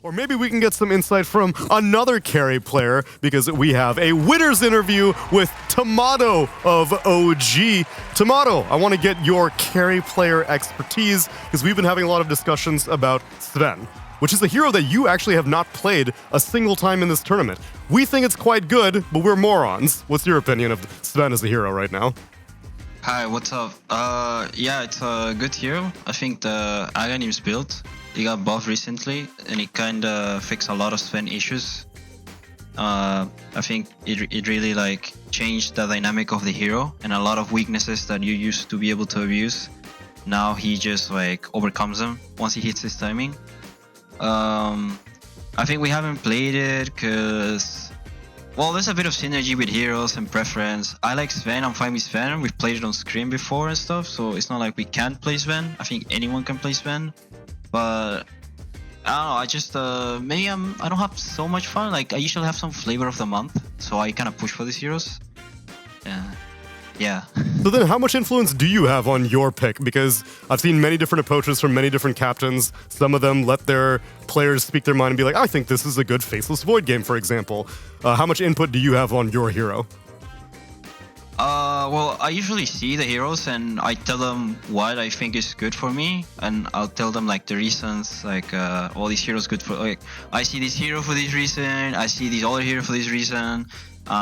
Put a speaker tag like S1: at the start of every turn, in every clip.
S1: Or maybe we can get some insight from another carry player, because we have a winner's interview with TIMADO of OG. TIMADO, I want to get your carry player expertise, because we've been having a lot of discussions about Sven, which is a hero that you actually have not played a single time in this tournament. We think it's quite good, but we're morons. What's your opinion of Sven as a hero right now?
S2: Hi, what's up? Yeah, it's a good hero. I think the Aghanims build, he got buffed recently, and it kind of fixed a lot of Sven issues. I think it really like changed the dynamic of the hero, and a lot of weaknesses that you used to be able to abuse, now he just like overcomes them once he hits his timing. I think we haven't played it because, well, there's a bit of synergy with heroes and preference. I like Sven, I'm fine with Sven. We've played it on screen before and stuff, so it's not like we can't play Sven. I think anyone can play Sven. But I don't know, I just maybe I don't have so much fun. Like I usually have some flavor of the month, so I kind of push for these heroes. Yeah.
S1: So then how much influence do you have on your pick? Because I've seen many different approaches from many different captains. Some of them let their players speak their mind and be like, I think this is a good Faceless Void game, for example. How much input do you have on your hero?
S2: Well, I usually see the heroes and I tell them what I think is good for me, and I'll tell them like the reasons, like all these heroes good for, like I see this hero for this reason, I see this other hero for this reason.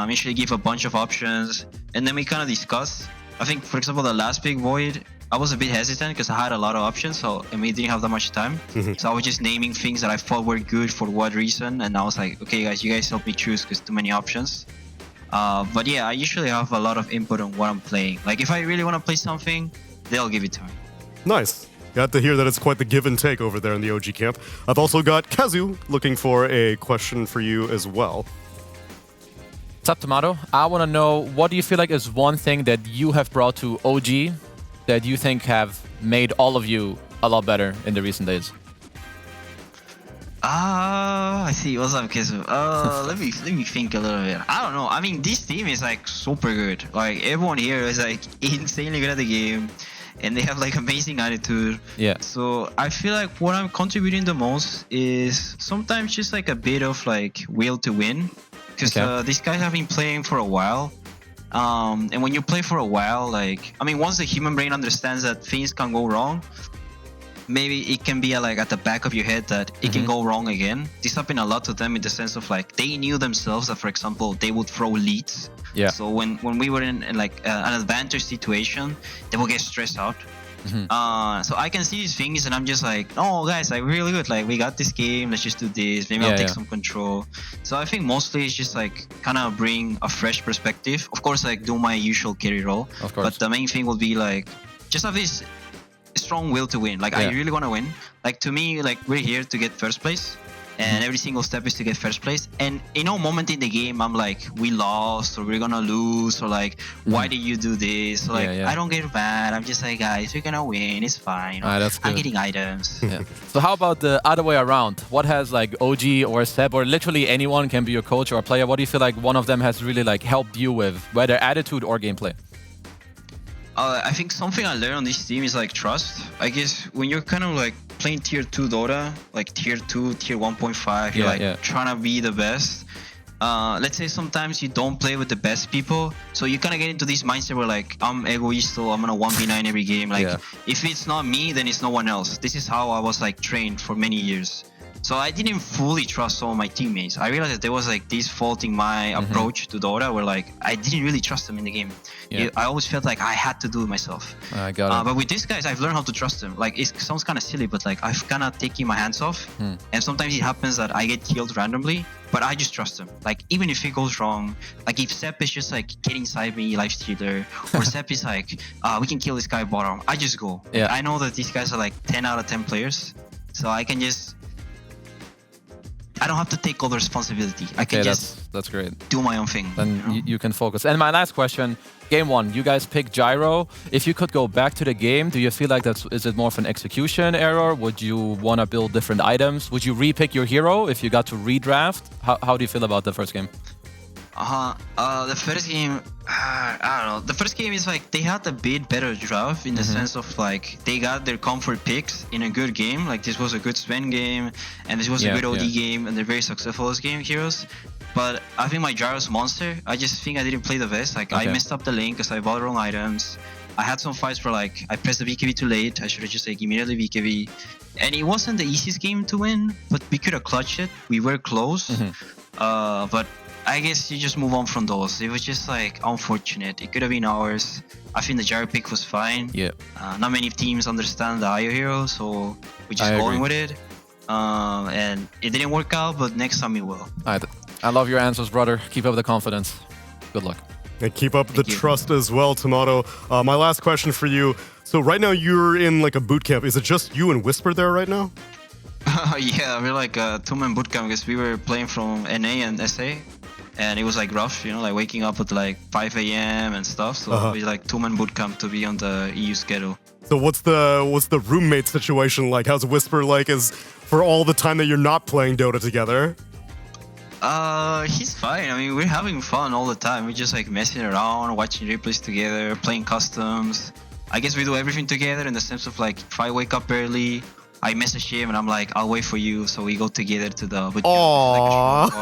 S2: Usually give a bunch of options, and then we kind of discuss. I think, for example, the last big Void, I was a bit hesitant because I had a lot of options, so and we didn't have that much time. So I was just naming things that I thought were good for what reason, and I was like, okay guys, you guys help me choose because too many options. But yeah, I usually have a lot of input on what I'm playing. Like if I really want to play something, they'll give it to me.
S1: Nice. Got to hear that it's quite the give and take over there in the OG camp. I've also got Kazu looking for a question for you as well.
S3: What's up, TIMADO? I want to know, what do you feel like is one thing that you have brought to OG that you think have made all of you a lot better in the recent days?
S2: I see. What's up, Kizu? Let me think a little bit. I don't know. I mean, this team is like super good. Like everyone here is like insanely good at the game, and they have like amazing attitude.
S3: Yeah.
S2: So I feel like what I'm contributing the most is sometimes just like a bit of like will to win, because these guys have been playing for a while. And when you play for a while, like I mean, once the human brain understands that things can go wrong, maybe it can be like at the back of your head that it can go wrong again. This happened a lot to them in the sense of like they knew themselves that, for example, they would throw leads.
S3: Yeah.
S2: So when we were in like an advantage situation, they will get stressed out. So I can see these things and I'm just like, oh guys, like really good. Like we got this game. Let's just do this. Maybe I'll take some control. So I think mostly it's just like kind of bring a fresh perspective. Of course, like do my usual carry role.
S3: Of course.
S2: But the main thing will be like just have this strong will to win. Like I really want to win. Like to me, like we're here to get first place, and every single step is to get first place. And in no moment in the game I'm like, we lost or we're gonna lose or like why did you do this? So, like I don't get mad. I'm just like, guys, we're gonna win, it's fine.
S3: That's good.
S2: I'm getting items.
S3: So how about the other way around? What has like OG or Seb or literally anyone can be your coach or a player? What do you feel like one of them has really like helped you with, whether attitude or gameplay?
S2: I think something I learned on this team is like trust. I guess when you're kind of like playing tier 2 Dota, like tier 2, tier 1.5, you're like trying to be the best. Let's say sometimes you don't play with the best people, so you kind of get into this mindset where like I'm egoist, so I'm gonna 1v9 every game. Like if it's not me, then it's no one else. This is how I was like trained for many years. So I didn't fully trust some of my teammates. I realized that there was like this fault in my approach to Dota where like I didn't really trust them in the game. I always felt like I had to do it myself.
S3: I got it.
S2: But with these guys, I've learned how to trust them. Like it sounds kind of silly, but like I've kind of taken my hands off. And sometimes it happens that I get killed randomly, but I just trust them. Like even if it goes wrong, like if Sep is just like get inside me, lifestealer, or Sep is like, we can kill this guy bottom, I just go. I know that these guys are like 10 out of 10 players, so I can just, I don't have to take all the responsibility. I can just
S3: that's great.
S2: Do my own thing.
S3: Then you can focus. And my last question, game 1, you guys picked Gyro. If you could go back to the game, do you feel like is it more of an execution error? Would you want to build different items? Would you re-pick your hero if you got to redraft? How do you feel about the first game?
S2: The first game, I don't know. The first game is like they had a bit better draft in the sense of like they got their comfort picks in a good game. Like this was a good Sven game, and this was a good OD game, and they're very successful as game heroes. But I think my Gyro's monster. I just think I didn't play the best. Like I messed up the lane because I bought the wrong items. I had some fights where like I pressed the VKV too late. I should have just like immediately VKV, and it wasn't the easiest game to win, but we could have clutched it. We were close, but I guess you just move on from those. It was just like unfortunate. It could have been ours. I think the Gyro pick was fine.
S3: Yeah.
S2: Not many teams understand the IO hero, so we're just going with it. And it didn't work out, but next time it will.
S3: I love your answers, brother. Keep up the confidence. Good luck.
S1: And keep up the trust as well, TIMADO. My last question for you. So right now you're in like a boot camp. Is it just you and Whisper there right now?
S2: Yeah, we're like a two-man bootcamp because we were playing from NA and SA, and it was like rough, you know, like waking up at like 5 a.m. and stuff. So we like two-man bootcamp to be on the EU schedule.
S1: So what's the roommate situation like? How's Whisper like as for all the time that you're not playing Dota together?
S2: He's fine. I mean, we're having fun all the time. We're just like messing around, watching replays together, playing customs. I guess we do everything together in the sense of like if I wake up early, I message him and I'm like, I'll wait for you, so we go together to the boot camp.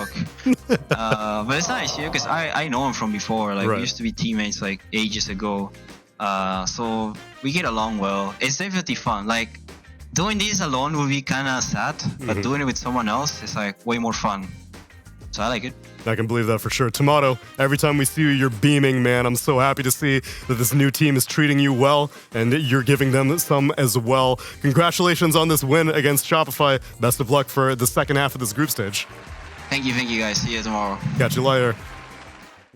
S2: But it's nice, yeah, because I know him from before. Like we used to be teammates like ages ago. So we get along well. It's definitely fun. Like doing this alone would be kind of sad, but doing it with someone else is like way more fun. So I like it.
S1: I can believe that for sure. TIMADO, every time we see you, you're beaming, man. I'm so happy to see that this new team is treating you well, and you're giving them some as well. Congratulations on this win against Shopify. Best of luck for the second half of this group stage.
S2: Thank you guys. See you tomorrow.
S1: Catch you later.